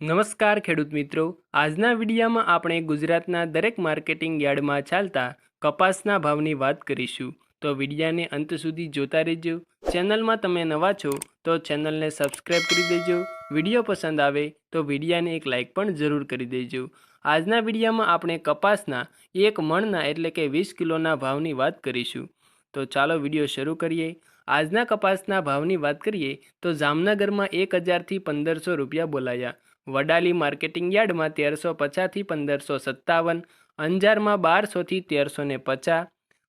નમસ્કાર ખેડૂત મિત્રો, આજના વિડીયોમાં આપણે ગુજરાતના દરેક માર્કેટિંગ યાર્ડમાં ચાલતા કપાસના ભાવની વાત કરીશું. તો વિડીયાને અંત સુધી જોતા રહેજો. ચેનલમાં તમે નવા છો તો ચેનલને સબસ્ક્રાઈબ કરી દેજો. વિડીયો પસંદ આવે તો વિડીયાને એક લાઇક પણ જરૂર કરી દેજો. આજના વિડીયોમાં આપણે કપાસના એક મણના એટલે કે 20 કિલોના ભાવની વાત કરીશું. તો ચાલો વિડીયો શરૂ કરીએ. આજના કપાસના ભાવની વાત કરીએ તો જામનગરમાં 1000થી 1500 રૂપિયા બોલાયા. વડાલી માર્કેટિંગ યાર્ડમાં 1350થી 1557, અંજારમાં 1200થી 1350,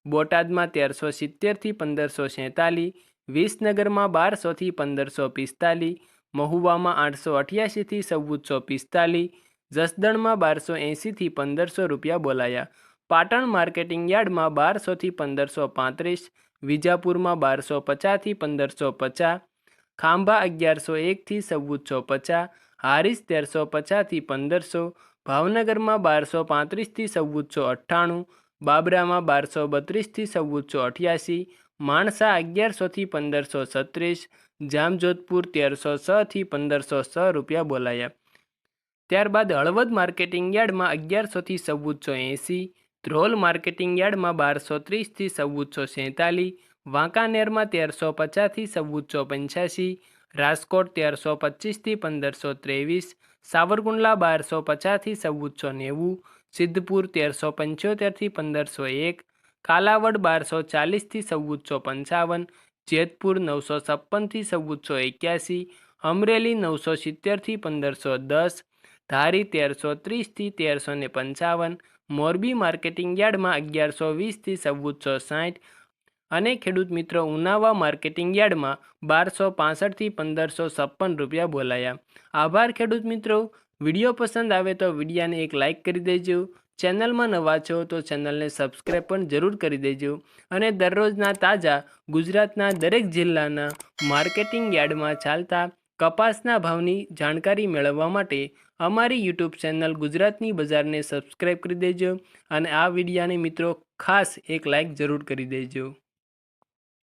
બોટાદમાં 1370થી 1547, વિસનગરમાં 1200થી 1545, મહુવામાં 888થી 1445, જસદણમાં 1280થી 1500 રૂપિયા બોલાયા. પાટણ માર્કેટિંગ યાર્ડમાં 1200થી 1535, વિજાપુરમાં 1250થી 1550, ખાંભા 1101થી 1450, હારીજ 1350થી 1500, ભાવનગરમાં 1235થી 1498, બાબરામાં 1232થી 1488, માણસા 1100થી 1536, જામજોધપુર 1306થી 1506 રૂપિયા બોલાયા. ત્યારબાદ હળવદ માર્કેટિંગ યાર્ડમાં 1100થી 1480, ધ્રોલ માર્કેટિંગ યાર્ડમાં 1230થી 1447, વાંકાનેરમાં 1350થી 1485, રાજકોટ 1325થી 1523, સાવરકુંડલા 1250થી 1490, સિદ્ધપુર 1375થી 1501, કાલાવડ 1240થી 1455, જેતપુર 956થી 1481, અમરેલી 970થી 1510, ધારી 1330થી 1355, મોરબી માર્કેટિંગ યાર્ડમાં 1120થી 1460 અને ખેડૂત મિત્રો ઉનાવા માર્કેટિંગ યાર્ડમાં 1265થી 1556 રૂપિયા બોલાયા. આભાર ખેડૂત મિત્રો. વિડીયો પસંદ આવે તો વિડીયાને એક લાઇક કરી દેજો. ચેનલમાં નવા છો તો ચેનલને સબસ્ક્રાઈબ પણ જરૂર કરી દેજો. અને દરરોજના તાજા ગુજરાતના દરેક જિલ્લાના માર્કેટિંગ યાર્ડમાં ચાલતા કપાસના ભાવની જાણકારી મેળવવા માટે અમારી યુટ્યુબ ચેનલ ગુજરાતની બજારને સબસ્ક્રાઈબ કરી દેજો. અને આ વિડીયાને મિત્રો ખાસ એક લાઇક જરૂર કરી દેજો.